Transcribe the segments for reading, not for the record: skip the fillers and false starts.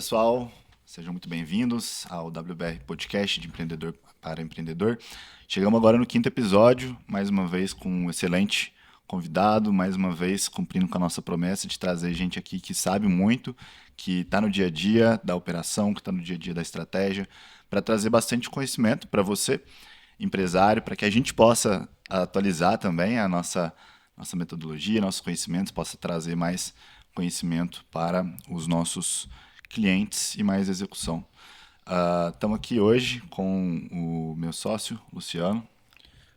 pessoal, sejam muito bem-vindos ao WBR Podcast de Empreendedor para Empreendedor. Chegamos agora no 5º episódio, mais uma vez com um excelente convidado, mais uma vez cumprindo com a nossa promessa de trazer gente aqui que sabe muito, que está no dia a dia da operação, que está no dia a dia da estratégia, para trazer bastante conhecimento para você, empresário, para que a gente possa atualizar também a nossa metodologia, nossos conhecimentos, possa trazer mais conhecimento para os nossos clientes e mais execução. Estamos aqui hoje com o meu sócio, Luciano.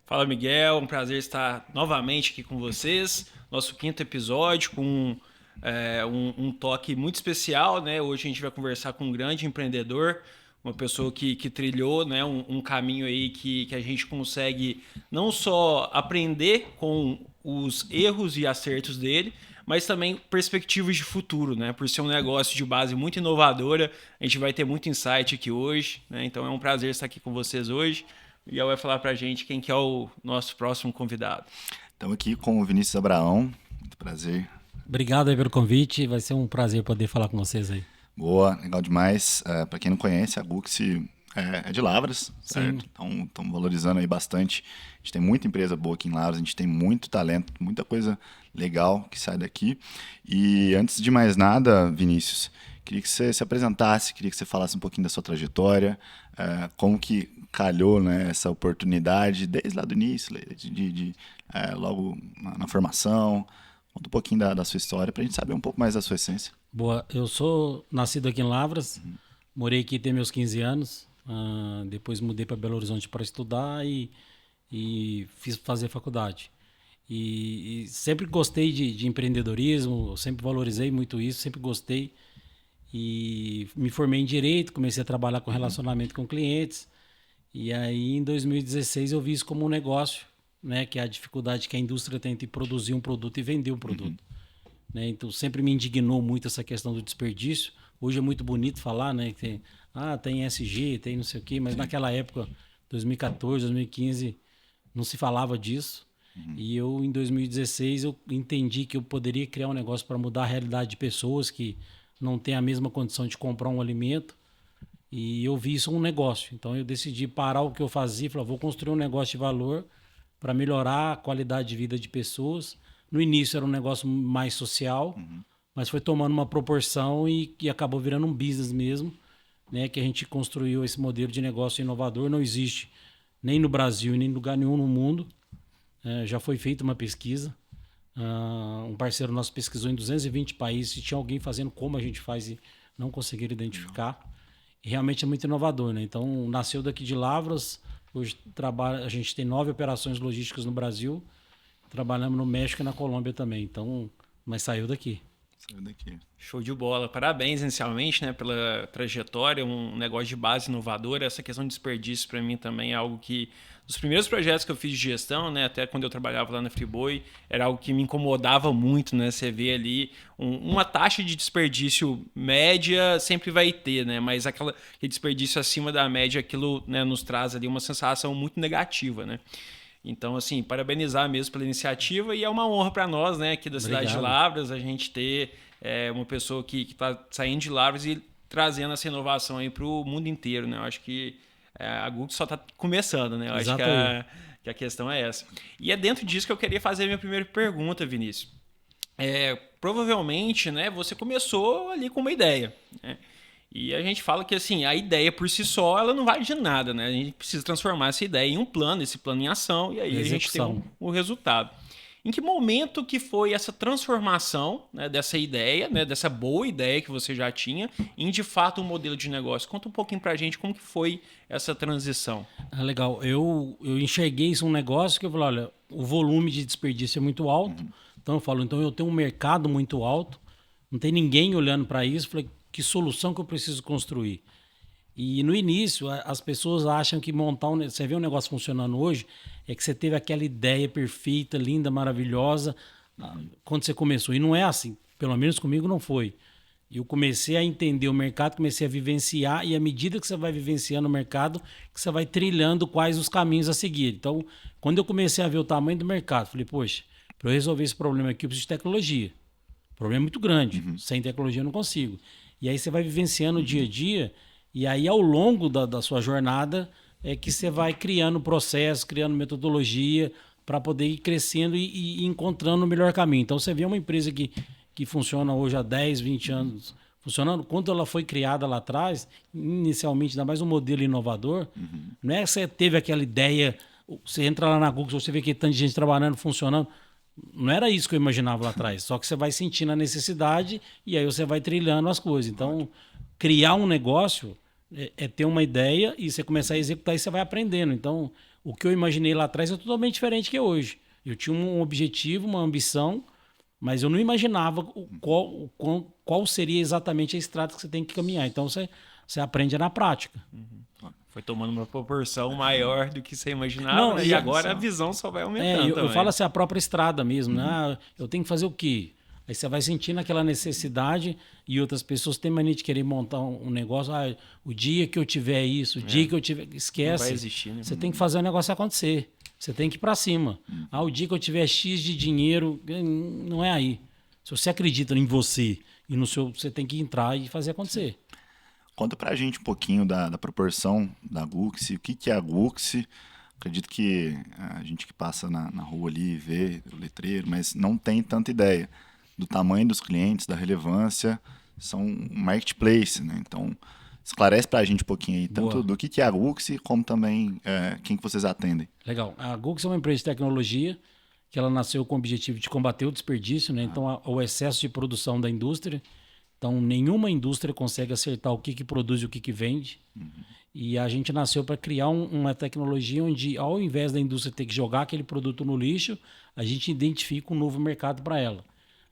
Fala, Miguel, um prazer estar novamente aqui com vocês. Nosso 5º episódio com um toque muito especial, né? Hoje a gente vai conversar com um grande empreendedor, uma pessoa que trilhou, né, um caminho aí que a gente consegue não só aprender com os erros e acertos dele, mas também perspectivas de futuro, né? Por ser um negócio de base muito inovadora, a gente vai ter muito insight aqui hoje, né? Então é um prazer estar aqui com vocês hoje. O Miguel vai falar para a gente quem que é o nosso próximo convidado. Estamos aqui com o Vinícius Abraão, muito prazer. Obrigado aí pelo convite, vai ser um prazer poder falar com vocês aí. Boa, legal demais. Para quem não conhece, a Gux é de Lavras, certo? Então estamos valorizando aí bastante. A gente tem muita empresa boa aqui em Lavras, a gente tem muito talento, muita coisa legal que sai daqui. E antes de mais nada, Vinícius, queria que você se apresentasse, queria que você falasse um pouquinho da sua trajetória, como que calhou, né, essa oportunidade desde lá do início, logo na formação. Conta um pouquinho da sua história para a gente saber um pouco mais da sua essência. Boa, eu sou nascido aqui em Lavras, morei aqui até meus 15 anos, depois mudei para Belo Horizonte para estudar e fiz fazer faculdade. E sempre gostei de empreendedorismo, sempre valorizei muito isso, sempre gostei. E me formei em Direito, comecei a trabalhar com relacionamento com clientes. E aí, em 2016, eu vi isso como um negócio, né? Que é a dificuldade que a indústria tem de produzir um produto e vender um produto. Né? Então, sempre me indignou muito essa questão do desperdício. Hoje é muito bonito falar, né? Que tem ESG, tem não sei o quê, mas naquela época, 2014, 2015, não se falava disso. E eu, em 2016, eu entendi que eu poderia criar um negócio para mudar a realidade de pessoas que não têm a mesma condição de comprar um alimento. E eu vi isso um negócio. Então eu decidi parar o que eu fazia e falar, vou construir um negócio de valor para melhorar a qualidade de vida de pessoas. No início era um negócio mais social, mas foi tomando uma proporção e acabou virando um business mesmo, né? Que a gente construiu esse modelo de negócio inovador. Não existe nem no Brasil, nem em lugar nenhum no mundo. Já foi feita uma pesquisa. Um parceiro nosso pesquisou em 220 países se tinha alguém fazendo como a gente faz e não conseguiram identificar. E realmente é muito inovador, né? Então, nasceu daqui de Lavras. Hoje a gente tem 9 operações logísticas no Brasil. Trabalhamos no México e na Colômbia também. Então, mas saiu daqui. Show de bola. Parabéns, inicialmente, né, pela trajetória, um negócio de base inovadora. Essa questão de desperdício, para mim, também é algo que... Dos primeiros projetos que eu fiz de gestão, né, até quando eu trabalhava lá na Friboi, era algo que me incomodava muito, né? Você vê ali uma taxa de desperdício média sempre vai ter, né? Mas aquele desperdício acima da média, aquilo, né, nos traz ali uma sensação muito negativa, né? Então, assim, parabenizar mesmo pela iniciativa e é uma honra para nós, né, aqui da cidade de Lavras, a gente ter uma pessoa que está saindo de Lavras e trazendo essa inovação aí para o mundo inteiro, né? Eu acho que a Google só está começando, né? Eu acho que a questão é essa. E é dentro disso que eu queria fazer a minha primeira pergunta, Vinícius. Provavelmente, né, você começou ali com uma ideia, né? E a gente fala que assim, a ideia por si só ela não vale de nada, né? A gente precisa transformar essa ideia em um plano, esse plano em ação, e aí a gente tem o resultado. Em que momento que foi essa transformação, né, dessa ideia, né, dessa boa ideia que você já tinha, em de fato um modelo de negócio? Conta um pouquinho pra gente como que foi essa transição. Legal. Eu enxerguei isso um negócio que eu falei, olha, o volume de desperdício é muito alto. Então eu tenho um mercado muito alto, não tem ninguém olhando para isso. Falei, que solução que eu preciso construir? E no início, as pessoas acham que montar você vê um negócio funcionando hoje, é que você teve aquela ideia perfeita, linda, maravilhosa, quando você começou. E não é assim, pelo menos comigo não foi. Eu comecei a entender o mercado, comecei a vivenciar, e à medida que você vai vivenciando o mercado, que você vai trilhando quais os caminhos a seguir. Então, quando eu comecei a ver o tamanho do mercado, falei, poxa, para eu resolver esse problema aqui, eu preciso de tecnologia. O problema é muito grande. Sem tecnologia eu não consigo. E aí você vai vivenciando o dia a dia, e aí ao longo da sua jornada é que você vai criando processo, criando metodologia para poder ir crescendo e encontrando o melhor caminho. Então você vê uma empresa que funciona hoje há 10, 20 anos funcionando, quando ela foi criada lá atrás, inicialmente, ainda mais um modelo inovador, não é que você teve aquela ideia, você entra lá na Google, você vê que tanto de gente trabalhando, funcionando. Não era isso que eu imaginava lá atrás. Só que você vai sentindo a necessidade e aí você vai trilhando as coisas. Então, criar um negócio é ter uma ideia e você começar a executar e você vai aprendendo. Então, o que eu imaginei lá atrás é totalmente diferente que é hoje. Eu tinha um objetivo, uma ambição, mas eu não imaginava qual seria exatamente a estrada que você tem que caminhar. Então, você aprende na prática. Foi tomando uma proporção maior do que você imaginava, Não, né? E agora a visão só vai aumentando eu também. falo assim, a própria estrada mesmo, né? Eu tenho que fazer o quê? Aí você vai sentindo aquela necessidade e outras pessoas têm mania de querer montar um negócio. O dia que eu tiver isso, o dia que eu tiver... Esquece. Não vai existir, né? Você tem que fazer o negócio acontecer. Você tem que ir para cima. O dia que eu tiver X de dinheiro, não é aí. Se você acredita em você e no seu... Você tem que entrar e fazer acontecer. Conta pra gente um pouquinho da proporção da Guxi, o que é a Guxi. Acredito que a gente que passa na rua ali vê o letreiro, mas não tem tanta ideia do tamanho dos clientes, da relevância. São um marketplace, né? Então, esclarece pra gente um pouquinho aí, tanto do que é a Guxi, como também quem que vocês atendem. Legal. A Guxi é uma empresa de tecnologia que ela nasceu com o objetivo de combater o desperdício, né? Então, o excesso de produção da indústria. Então, nenhuma indústria consegue acertar o que produz e o que vende. E a gente nasceu para criar uma tecnologia onde, ao invés da indústria ter que jogar aquele produto no lixo, a gente identifica um novo mercado para ela.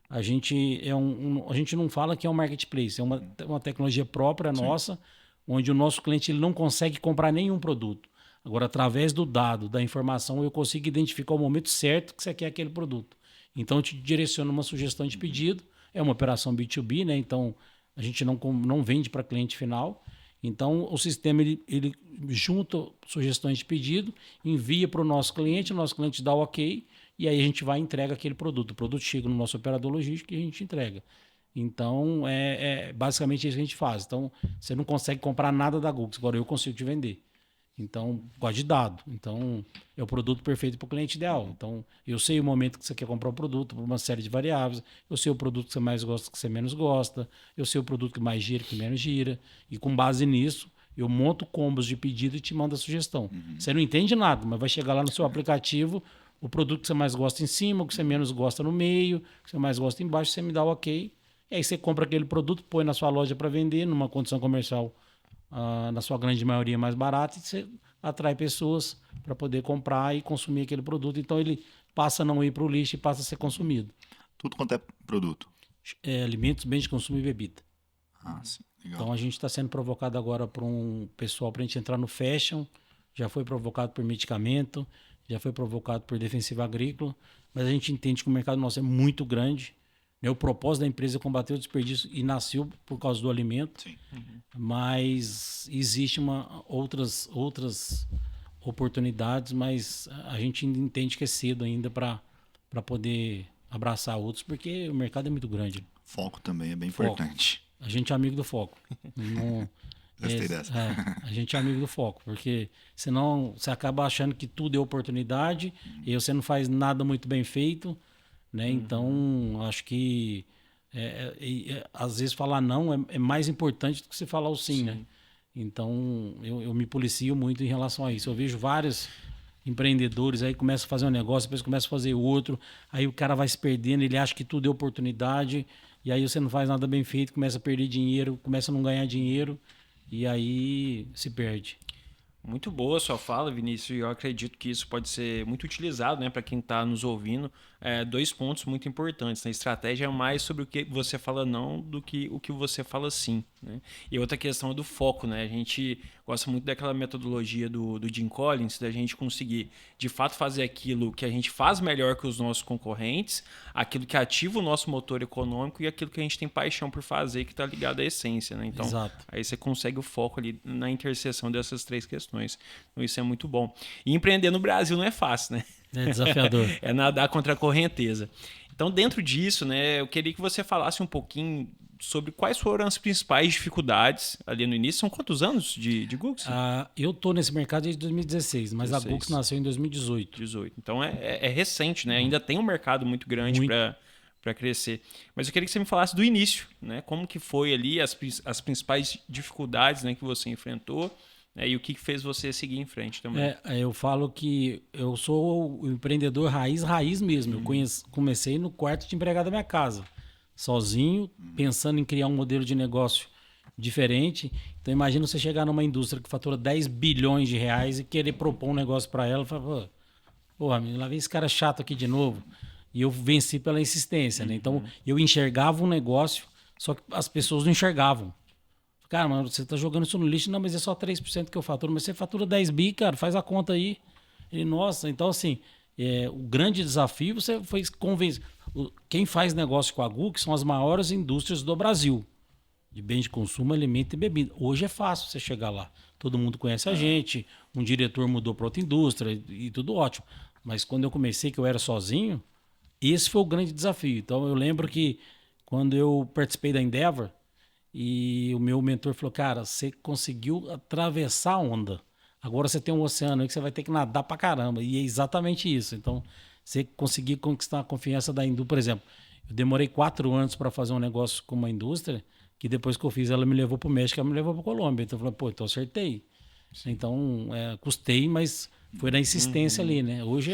A gente não fala que é um marketplace, é uma tecnologia própria nossa, onde o nosso cliente ele não consegue comprar nenhum produto. Agora, através do dado, da informação, eu consigo identificar o momento certo que você quer aquele produto. Então, eu te direciono uma sugestão de pedido. É uma operação B2B, né? Então a gente não vende para cliente final. Então o sistema ele junta sugestões de pedido, envia para o nosso cliente dá o ok, e aí a gente vai e entrega aquele produto. O produto chega no nosso operador logístico e a gente entrega. Então é basicamente isso que a gente faz. Então você não consegue comprar nada da Google, agora eu consigo te vender. Então, gosto de dado. Então, é o produto perfeito para o cliente ideal. Então, eu sei o momento que você quer comprar o produto, por uma série de variáveis. Eu sei o produto que você mais gosta, que você menos gosta. Eu sei o produto que mais gira, que menos gira. E com base nisso, eu monto combos de pedido e te mando a sugestão. Você não entende nada, mas vai chegar lá no seu aplicativo, o produto que você mais gosta em cima, o que você menos gosta no meio, o que você mais gosta embaixo, você me dá o ok. E aí você compra aquele produto, põe na sua loja para vender, numa condição comercial na sua grande maioria mais barata, e você atrai pessoas para poder comprar e consumir aquele produto. Então ele passa a não ir para o lixo e passa a ser consumido. Tudo quanto é produto? Alimentos, bens de consumo e bebida. Sim. Legal. Então a gente está sendo provocado agora por um pessoal para a gente entrar no fashion, já foi provocado por medicamento, já foi provocado por defensiva agrícola, mas a gente entende que o mercado nosso é muito grande. O propósito da empresa é combater o desperdício e nasceu por causa do alimento. Sim. Mas existe outras oportunidades, mas a gente ainda entende que é cedo ainda para poder abraçar outros, porque o mercado é muito grande. Foco também é bem importante. A gente é amigo do foco. Gostei dessa. A gente é amigo do foco, porque senão você acaba achando que tudo é oportunidade e você não faz nada muito bem feito. Né? Então, acho que às vezes falar não é mais importante do que você falar o sim. Né? Então, eu me policio muito em relação a isso. Eu vejo vários empreendedores aí começam a fazer um negócio, depois começam a fazer outro, aí o cara vai se perdendo, ele acha que tudo é oportunidade, e aí você não faz nada bem feito, começa a perder dinheiro, começa a não ganhar dinheiro, e aí se perde. Muito boa a sua fala, Vinícius, e eu acredito que isso pode ser muito utilizado, né, para quem está nos ouvindo. Dois pontos muito importantes. A estratégia é mais sobre o que você fala não do que o que você fala sim. Né? E outra questão é do foco. Né? A gente gosta muito daquela metodologia do Jim Collins, da gente conseguir, de fato, fazer aquilo que a gente faz melhor que os nossos concorrentes, aquilo que ativa o nosso motor econômico e aquilo que a gente tem paixão por fazer, que está ligado à essência. Né? Então, Exato. Aí você consegue o foco ali na interseção dessas três questões. Então, isso é muito bom. E empreender no Brasil não é fácil, né? É desafiador. É nadar contra a correnteza. Então, dentro disso, né, eu queria que você falasse um pouquinho sobre quais foram as principais dificuldades ali no início. São quantos anos de Gux? Eu estou nesse mercado desde 2016, mas 16. a Gux nasceu em 2018. 18. Então é recente, né? Ainda tem um mercado muito grande para crescer. Mas eu queria que você me falasse do início, né? Como que foi ali as principais dificuldades, né, que você enfrentou, né, e o que fez você seguir em frente também. Eu falo que eu sou o empreendedor raiz mesmo. Eu comecei no quarto de empregado da minha casa, sozinho, pensando em criar um modelo de negócio diferente. Então imagina você chegar numa indústria que fatura 10 bilhões de reais e querer propor um negócio para ela, falar, porra, lá vem esse cara chato aqui de novo. E eu venci pela insistência, né? Então eu enxergava um negócio, só que as pessoas não enxergavam. Cara, mano, você tá jogando isso no lixo, não, mas é só 3% que eu faturo, mas você fatura 10 bi, cara, faz a conta aí. E, nossa, então assim, o grande desafio você foi convencer. Quem faz negócio com a Gux são as maiores indústrias do Brasil, de bens de consumo, alimento e bebida. Hoje é fácil você chegar lá. Todo mundo conhece a gente, um diretor mudou para outra indústria e tudo ótimo. Mas quando eu comecei, que eu era sozinho, esse foi o grande desafio. Então eu lembro que quando eu participei da Endeavor, e o meu mentor falou, cara, você conseguiu atravessar a onda. Agora você tem um oceano aí que você vai ter que nadar pra caramba. E é exatamente isso. Então, você conseguir conquistar a confiança da indústria. Por exemplo, eu demorei 4 anos para fazer um negócio com uma indústria, que depois que eu fiz, ela me levou pro México, ela me levou pra Colômbia. Então eu falei, então acertei. Sim. Então, custei, mas foi na insistência ali, né? Hoje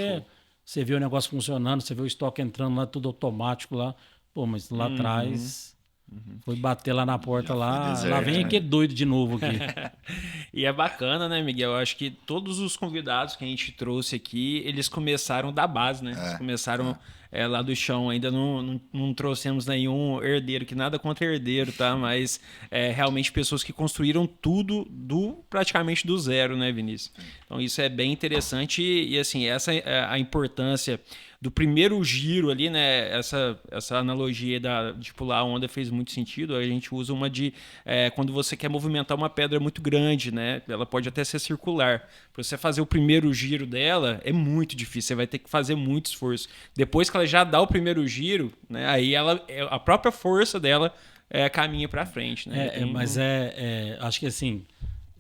você vê o negócio funcionando, você vê o estoque entrando lá, tudo automático lá. Mas lá atrás... Foi bater lá na porta lá vem aquele doido de novo aqui. E é bacana, né, Miguel? Eu acho que todos os convidados que a gente trouxe aqui, eles começaram da base, né? Eles começaram lá do chão. Ainda não trouxemos nenhum herdeiro, que nada contra herdeiro, tá? Mas realmente pessoas que construíram tudo praticamente do zero, né, Vinícius? Então isso é bem interessante e assim, essa é a importância do primeiro giro ali, né? Essa analogia de pular a onda fez muito sentido. A gente usa uma de quando você quer movimentar uma pedra muito grande, né? Ela pode até ser circular. Para você fazer o primeiro giro dela é muito difícil. Você vai ter que fazer muito esforço. Depois que ela já dá o primeiro giro, né? Aí a própria força dela caminha para frente, né? Mas acho que assim,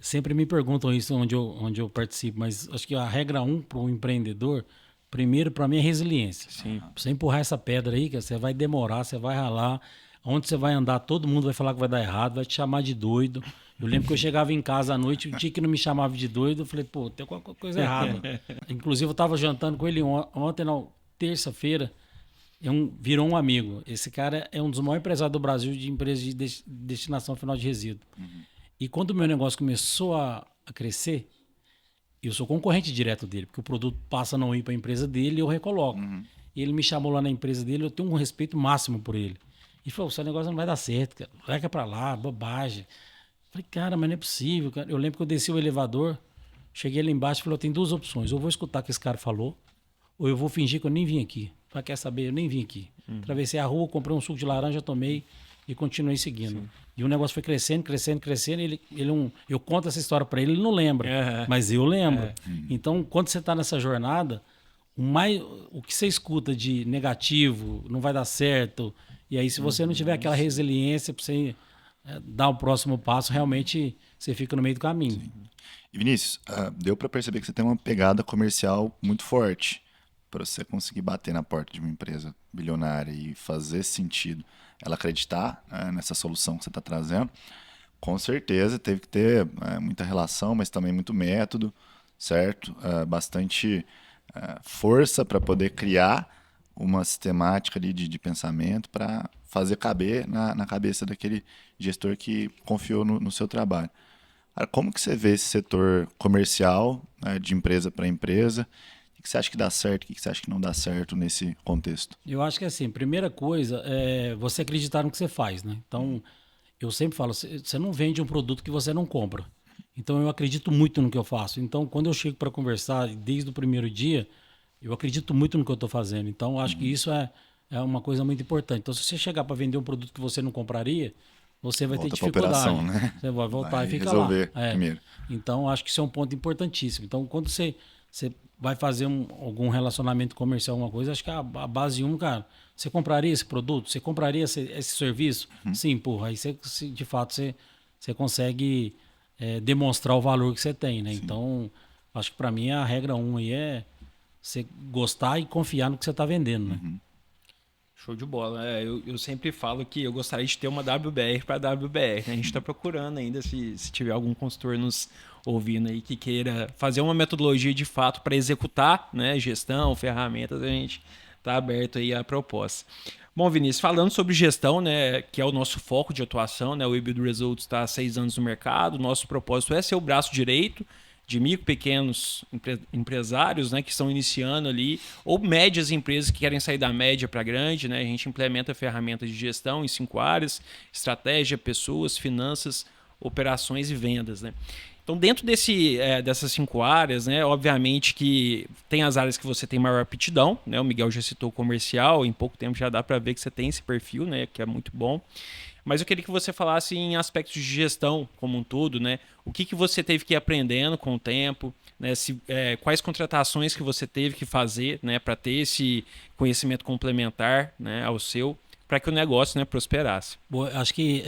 sempre me perguntam isso onde eu participo, mas acho que a regra 1 para o empreendedor, primeiro, para mim, é resiliência. Sim. Pra você empurrar essa pedra aí, que você vai demorar, você vai ralar. Onde você vai andar, todo mundo vai falar que vai dar errado, vai te chamar de doido. Eu lembro que eu chegava em casa à noite, o dia que não me chamava de doido, eu falei, tem alguma coisa errada. Inclusive, eu estava jantando com ele ontem, não, terça-feira, virou um amigo. Esse cara é um dos maiores empresários do Brasil de empresas de destinação final de resíduo. E quando o meu negócio começou a crescer, eu sou concorrente direto dele, porque o produto passa a não ir para a empresa dele e eu recoloco. E ele me chamou lá na empresa dele, eu tenho um respeito máximo por ele. E falou, seu negócio não vai dar certo, cara. Larga para lá, bobagem. Falei, cara, mas não é possível, cara. Eu lembro que eu desci o elevador, cheguei lá embaixo e falei, tem 2 opções. Ou eu vou escutar o que esse cara falou, ou eu vou fingir que eu nem vim aqui. Falei, quer saber? Eu nem vim aqui. Atravessei a rua, comprei um suco de laranja, tomei e continuei seguindo. Sim. E o negócio foi crescendo. Eu conto essa história para ele, ele não lembra, mas eu lembro. Então, quando você está nessa jornada, o que você escuta de negativo, não vai dar certo, e aí se você não tiver aquela resiliência para você dar o próximo passo, realmente você fica no meio do caminho. Sim. E Vinícius, deu para perceber que você tem uma pegada comercial muito forte para você conseguir bater na porta de uma empresa bilionária e fazer sentido ela acreditar nessa solução que você está trazendo. Com certeza teve que ter muita relação, mas também muito método, certo? Bastante força para poder criar uma sistemática ali de pensamento para fazer caber na cabeça daquele gestor que confiou no seu trabalho. Como que você vê esse setor comercial, de empresa para empresa? O que você acha que dá certo, o que você acha que não dá certo nesse contexto? Eu acho que assim, primeira coisa é você acreditar no que você faz, né? Então, eu sempre falo, você não vende um produto que você não compra. Então, eu acredito muito no que eu faço. Então, quando eu chego para conversar, desde o primeiro dia, eu acredito muito no que eu estou fazendo. Então, eu acho que isso é uma coisa muito importante. Então, se você chegar para vender um produto que você não compraria, você vai ter dificuldade. Operação, né? Você vai voltar e ficar resolver lá. primeiro. Então, acho que isso é um ponto importantíssimo. Então, quando você você vai fazer algum relacionamento comercial, alguma coisa, acho que a base cara, você compraria esse produto? Você compraria esse serviço? Sim, porra, aí de fato você consegue demonstrar o valor que você tem, né? Sim. Então, acho que para mim a regra 1 aí é você gostar e confiar no que você está vendendo, né? Show de bola. Eu sempre falo que eu gostaria de ter uma WBR para WBR. Né? A gente está procurando ainda, se tiver algum consultor nos ouvindo aí que queira fazer uma metodologia de fato para executar, né, gestão, ferramentas, a gente está aberto aí à proposta. Bom, Vinícius, falando sobre gestão, né, que é o nosso foco de atuação, né, o WeBuild Results está há 6 anos no mercado, nosso propósito é ser o braço direito de micro, pequenos empresários, né, que estão iniciando ali, ou médias empresas que querem sair da média para grande, né? A gente implementa ferramentas de gestão em 5 áreas: estratégia, pessoas, finanças, operações e vendas, né? Então, dentro dessas 5 áreas, né, obviamente que tem as áreas que você tem maior aptidão, né? O Miguel já citou o comercial, em pouco tempo já dá para ver que você tem esse perfil, né, que é muito bom. Mas eu queria que você falasse em aspectos de gestão como um todo, né? O que você teve que ir aprendendo com o tempo, né? Quais contratações que você teve que fazer, né, para ter esse conhecimento complementar, né, ao seu, para que o negócio, né, prosperasse. Bom, acho que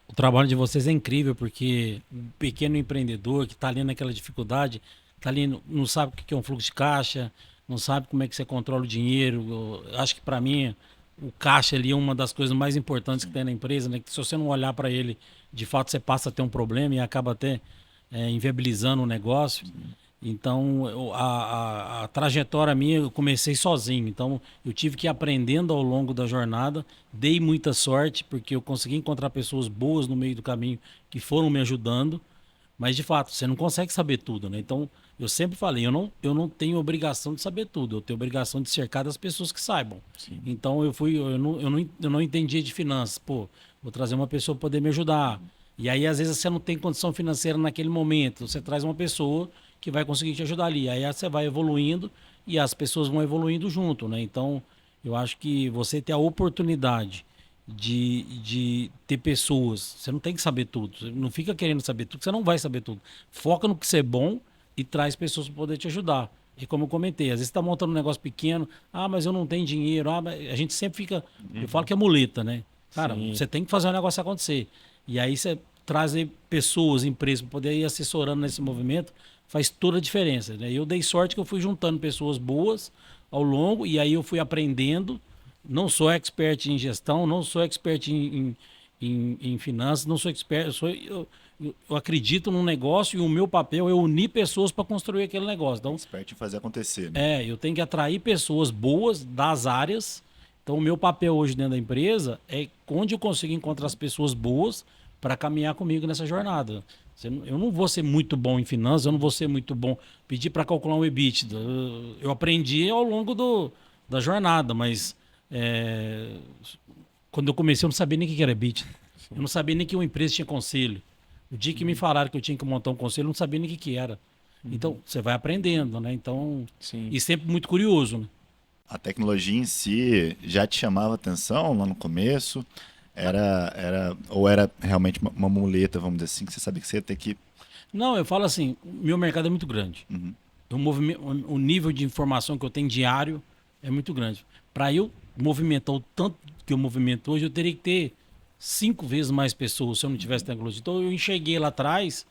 o trabalho de vocês é incrível, porque o pequeno empreendedor que está ali naquela dificuldade, está ali, não sabe o que é um fluxo de caixa, não sabe como é que você controla o dinheiro. Eu acho que para mim o caixa ali é uma das coisas mais importantes que tem na empresa, né? Que se você não olhar para ele, de fato você passa a ter um problema e acaba até inviabilizando o negócio. Então, a trajetória minha, eu comecei sozinho. Então, eu tive que ir aprendendo ao longo da jornada. Dei muita sorte, porque eu consegui encontrar pessoas boas no meio do caminho que foram me ajudando. Mas, de fato, você não consegue saber tudo, né? Então, eu sempre falei, eu não tenho obrigação de saber tudo. Eu tenho obrigação de cercar das pessoas que saibam. Sim. Então, eu não entendia de finanças. Pô, vou trazer uma pessoa para poder me ajudar. E aí, às vezes, você não tem condição financeira naquele momento. Você traz uma pessoa que vai conseguir te ajudar ali. Aí você vai evoluindo e as pessoas vão evoluindo junto, né? Então, eu acho que você ter a oportunidade de ter pessoas, você não tem que saber tudo, você não fica querendo saber tudo, você não vai saber tudo. Foca no que você é bom e traz pessoas para poder te ajudar. E como eu comentei, às vezes você está montando um negócio pequeno, mas eu não tenho dinheiro, a gente sempre fica, eu falo que é muleta, né? Cara, sim, você tem que fazer o negócio acontecer. E aí você traz pessoas, empresas, para poder ir assessorando nesse movimento, faz toda a diferença, né? Eu dei sorte que eu fui juntando pessoas boas ao longo, e aí eu fui aprendendo. Não sou expert em gestão, não sou expert em finanças, não sou expert. Eu acredito num negócio e o meu papel é unir pessoas para construir aquele negócio. Então, expert em fazer acontecer. Né? Eu tenho que atrair pessoas boas das áreas. Então, o meu papel hoje dentro da empresa é onde eu consigo encontrar as pessoas boas para caminhar comigo nessa jornada. Eu não vou ser muito bom em finanças, eu não vou ser muito bom pedir para calcular um EBITDA. Eu aprendi ao longo da jornada, mas quando eu comecei eu não sabia nem o que era EBITDA. Eu não sabia nem que uma empresa tinha conselho. O dia que me falaram que eu tinha que montar um conselho, eu não sabia nem o que era. Então, você vai aprendendo, né? Então, e sempre muito curioso, né? A tecnologia em si já te chamava atenção lá no começo? Ou era realmente uma muleta, vamos dizer assim, que você sabia que você ia ter que... Não, eu falo assim, meu mercado é muito grande. O nível de informação que eu tenho diário é muito grande. Para eu movimentar o tanto que eu movimento hoje, eu teria que ter 5 vezes mais pessoas se eu não tivesse tecnologia. Então eu enxerguei lá atrás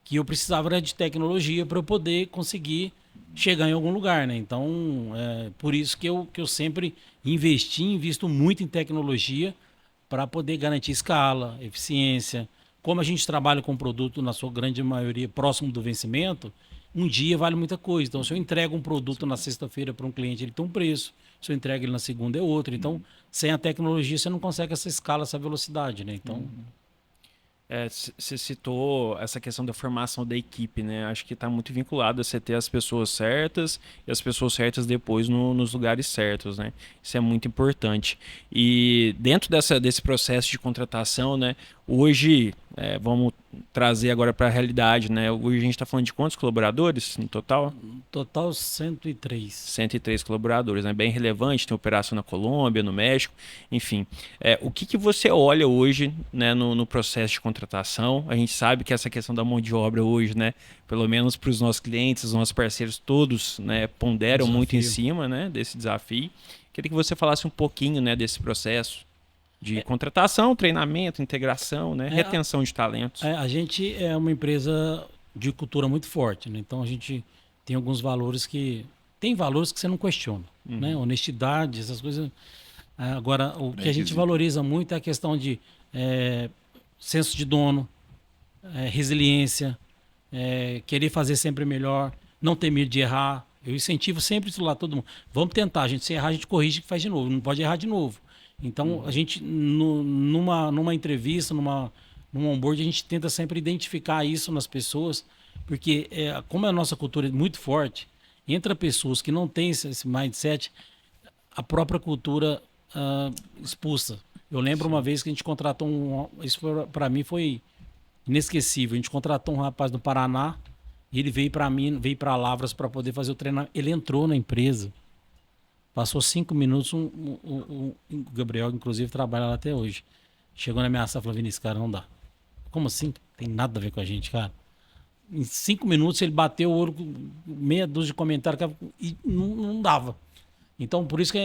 que eu precisava de tecnologia para eu poder conseguir chegar em algum lugar, né? Então, por isso que eu sempre invisto muito em tecnologia para poder garantir escala, eficiência. Como a gente trabalha com produto, na sua grande maioria, próximo do vencimento, um dia vale muita coisa. Então, se eu entrego um produto na sexta-feira para um cliente, ele tem um preço. Se eu entrego ele na segunda, é outro. Então, sem a tecnologia, você não consegue essa escala, essa velocidade, né? Então... Você citou essa questão da formação da equipe, né? Acho que está muito vinculado a você ter as pessoas certas e as pessoas certas depois nos lugares certos, né? Isso é muito importante. E dentro desse processo de contratação, né? Hoje, vamos trazer agora para a realidade, né? Hoje a gente está falando de quantos colaboradores no total? Total 103. 103 colaboradores, né? Bem relevante, tem operação na Colômbia, no México, enfim. O que você olha hoje, né, no processo de contratação? A gente sabe que essa questão da mão de obra hoje, né, pelo menos para os nossos clientes, os nossos parceiros todos, né, ponderam muito em cima, né, desse desafio. Queria que você falasse um pouquinho, né, desse processo de contratação, treinamento, integração, né, retenção de talentos. A gente é uma empresa de cultura muito forte, né? Então a gente tem alguns valores que... Tem valores que você não questiona, né? Honestidade, essas coisas. Agora, o que a gente valoriza muito é a questão de senso de dono, resiliência, querer fazer sempre melhor, não ter medo de errar. Eu incentivo sempre isso lá, todo mundo. Vamos tentar, a gente, se errar, a gente corrige e faz de novo. Não pode errar de novo. Então, a gente, numa entrevista, num onboard, a gente tenta sempre identificar isso nas pessoas, porque como a nossa cultura é muito forte, entra pessoas que não têm esse mindset, a própria cultura expulsa. Eu lembro uma vez que a gente contratou isso para mim foi inesquecível. A gente contratou um rapaz do Paraná, e ele veio para Lavras para poder fazer o treinamento. Ele entrou na empresa. Passou 5 minutos, o Gabriel, inclusive, trabalha lá até hoje. Chegou na minha sala e falou, Vinícius, cara, não dá. Como assim? Tem nada a ver com a gente, cara. Em 5 minutos ele bateu o olho, meia dúzia de comentários e não dava. Então, por isso que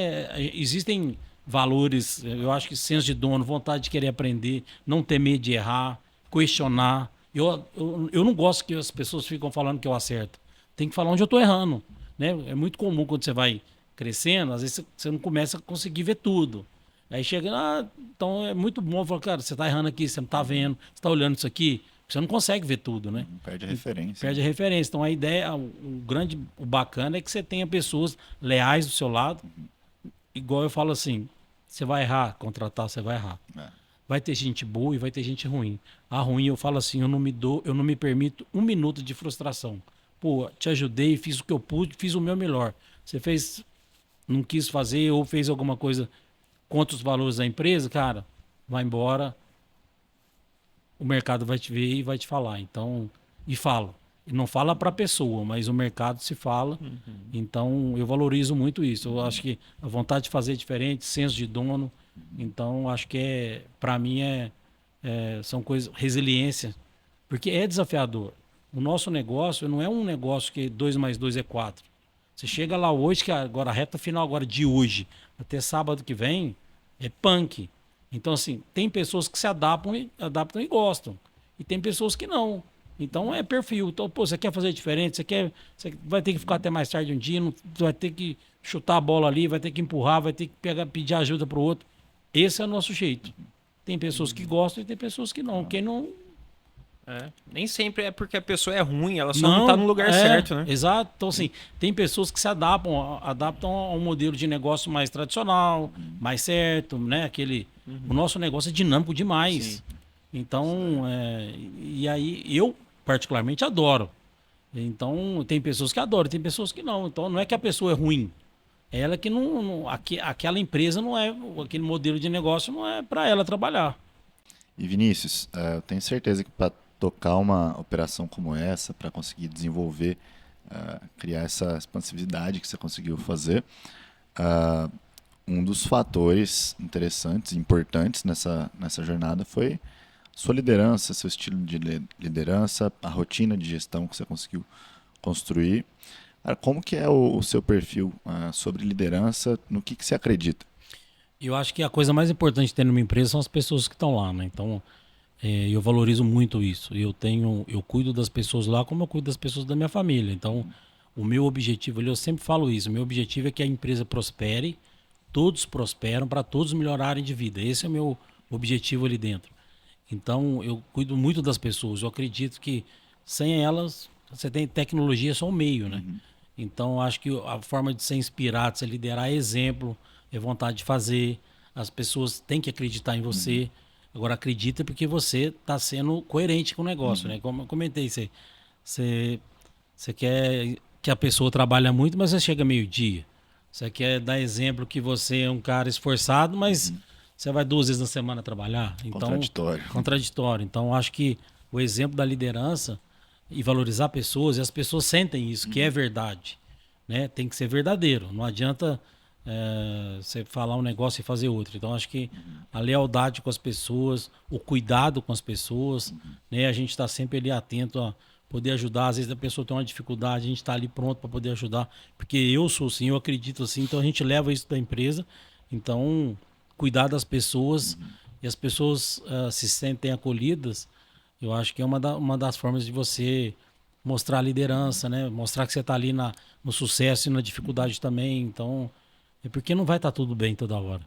existem valores, eu acho que senso de dono, vontade de querer aprender, não ter medo de errar, questionar. Eu não gosto que as pessoas ficam falando que eu acerto. Tem que falar onde eu estou errando. Né? É muito comum quando você vai crescendo, às vezes você não começa a conseguir ver tudo. Aí chega, então é muito bom falar, cara, você está errando aqui, você não está vendo, você está olhando isso aqui, você não consegue ver tudo, né? Perde a referência. Perde a referência. Então a ideia, o bacana é que você tenha pessoas leais do seu lado, igual eu falo assim, você vai errar, contratar, você vai errar. Vai ter gente boa e vai ter gente ruim. A ruim, eu falo assim, eu não me permito 1 minuto de frustração. Pô, te ajudei, fiz o que eu pude, fiz o meu melhor. Você não quis fazer ou fez alguma coisa contra os valores da empresa, cara, vai embora, o mercado vai te ver e vai te falar. Então, e falo. E não fala para a pessoa, mas o mercado se fala. Então, eu valorizo muito isso. Eu acho que a vontade de fazer diferente, senso de dono. Então, acho que para mim são coisas, resiliência, porque é desafiador. O nosso negócio não é um negócio que 2 mais 2 é 4. Você chega lá hoje, que agora a reta final agora de hoje, até sábado que vem, é punk. Então, assim, tem pessoas que se adaptam e gostam. E tem pessoas que não. Então, é perfil. Então, pô, você quer fazer diferente, você vai ter que ficar até mais tarde um dia, vai ter que chutar a bola ali, vai ter que empurrar, vai ter que pedir ajuda para o outro. Esse é o nosso jeito. Tem pessoas que gostam e tem pessoas que não. Quem não... Nem sempre é porque a pessoa é ruim, ela só não está no lugar certo, né? Exato. Então, assim, tem pessoas que se adaptam a um modelo de negócio mais tradicional, mais certo, né? O nosso negócio é dinâmico demais. Sim. Então, e aí eu particularmente adoro. Então, tem pessoas que adoram, tem pessoas que não. Então, não é que a pessoa é ruim. É ela que aquela empresa não é, aquele modelo de negócio não é para ela trabalhar. E Vinícius, eu tenho certeza que para tocar uma operação como essa, para conseguir desenvolver, criar essa expansividade que você conseguiu fazer, um dos fatores interessantes, importantes nessa jornada foi sua liderança, seu estilo de liderança, a rotina de gestão que você conseguiu construir. Como que é o seu perfil sobre liderança, no que você acredita? Eu acho que a coisa mais importante de ter numa empresa são as pessoas que estão lá, né? Então, eu valorizo muito isso. Eu cuido das pessoas lá como eu cuido das pessoas da minha família. Então, o meu objetivo, eu sempre falo isso, o meu objetivo é que a empresa prospere, todos prosperam, para todos melhorarem de vida. Esse é o meu objetivo ali dentro. Então, eu cuido muito das pessoas. Eu acredito que sem elas, você tem tecnologia, é só um meio, né? Então, acho que a forma de ser inspirado, de se liderar é exemplo, é vontade de fazer. As pessoas têm que acreditar em você. Agora, acredita porque você está sendo coerente com o negócio, né? Como eu comentei, você quer que a pessoa trabalhe muito, mas você chega meio-dia. Você quer dar exemplo que você é um cara esforçado, mas Você vai 2 vezes na semana trabalhar? Então, Contraditório. Contraditório. Então, acho que o exemplo da liderança e valorizar pessoas, e as pessoas sentem isso, que é verdade. Né? Tem que ser verdadeiro. Não adianta você falar um negócio e fazer outro. Então, acho que a lealdade com as pessoas, o cuidado com as pessoas, né? A gente está sempre ali atento a poder ajudar. Às vezes a pessoa tem uma dificuldade, a gente está ali pronto para poder ajudar. Porque eu sou assim, eu acredito assim. Então, a gente leva isso da empresa. Então, cuidar das pessoas e as pessoas se sentem acolhidas, eu acho que é uma das formas de você mostrar a liderança, né? Mostrar que você está ali no sucesso e na dificuldade também. Então, é porque não vai estar tudo bem toda hora.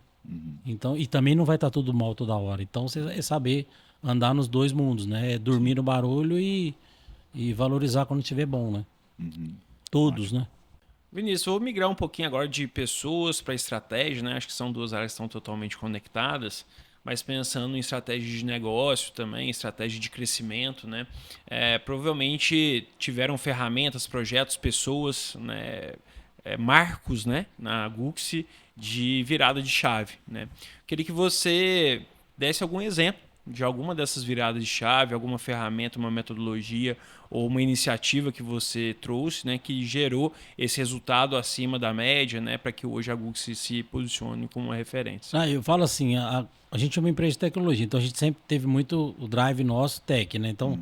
Então, e também não vai estar tudo mal toda hora. Então, você é saber andar nos dois mundos, né? É dormir no barulho e valorizar quando estiver bom, né? Todos, né? Vinícius, vou migrar um pouquinho agora de pessoas para estratégia, né? Acho que são 2 áreas que estão totalmente conectadas, mas pensando em estratégia de negócio também, estratégia de crescimento, né? Provavelmente tiveram ferramentas, projetos, pessoas, né? Marcos, né? Na Guxi de virada de chave, né? Queria que você desse algum exemplo de alguma dessas viradas de chave, alguma ferramenta, uma metodologia ou uma iniciativa que você trouxe, né, que gerou esse resultado acima da média, né, para que hoje a Google se posicione como uma referência. Eu falo assim, a gente é uma empresa de tecnologia, então a gente sempre teve muito o drive nosso tech, né? Então,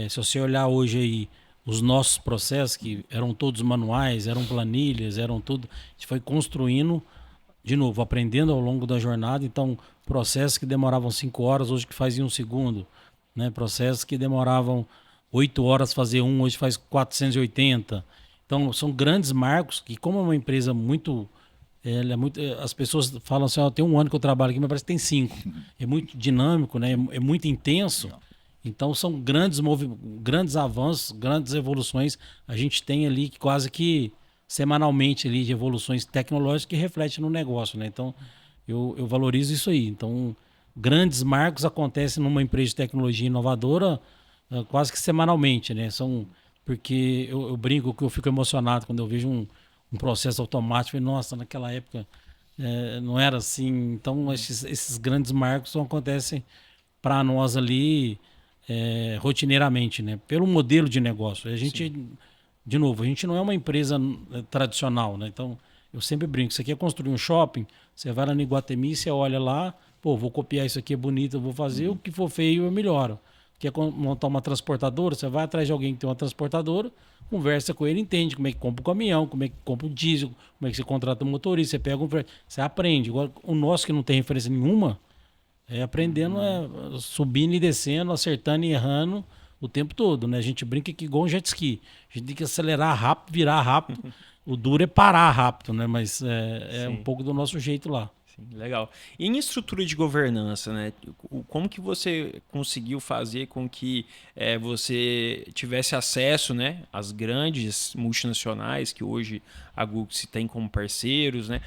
se você olhar hoje aí os nossos processos, que eram todos manuais, eram planilhas, eram tudo, a gente foi construindo, de novo, aprendendo ao longo da jornada. Então, processos que demoravam 5 horas, hoje que faz em 1 segundo. Né? Processos que demoravam 8 horas fazer hoje faz 480. Então, são grandes marcos que, como é uma empresa muito... as pessoas falam assim, tem 1 ano que eu trabalho aqui, mas parece que tem 5. É muito dinâmico, né? É muito intenso. Então, são grandes avanços, grandes evoluções. A gente tem ali que quase que semanalmente ali de evoluções tecnológicas que refletem no negócio, né? Então, eu valorizo isso aí. Então, grandes marcos acontecem numa empresa de tecnologia inovadora quase que semanalmente, né? Porque eu brinco que eu fico emocionado quando eu vejo um processo automático. E, nossa, naquela época não era assim. Então, esses grandes marcos acontecem para nós ali rotineiramente, né? Pelo modelo de negócio. A gente... Sim. De novo, a gente não é uma empresa tradicional, né? Então, eu sempre brinco, você quer construir um shopping, você vai lá no Iguatemi, você olha lá, vou copiar isso aqui, é bonito, eu vou fazer, o que for feio eu melhoro. Quer montar uma transportadora, você vai atrás de alguém que tem uma transportadora, conversa com ele, entende como é que compra o caminhão, como é que compra o diesel, como é que você contrata um motorista, você pega você aprende. Agora, o nosso que não tem referência nenhuma, aprendendo, subindo e descendo, acertando e errando, o tempo todo, né? A gente brinca que igual um jet ski. A gente tem que acelerar rápido, virar rápido. O duro é parar rápido, né? Mas é um pouco do nosso jeito lá. Sim, legal. E em estrutura de governança, né? Como que você conseguiu fazer com que você tivesse acesso, né, às grandes multinacionais que hoje a Google se tem como parceiros, né?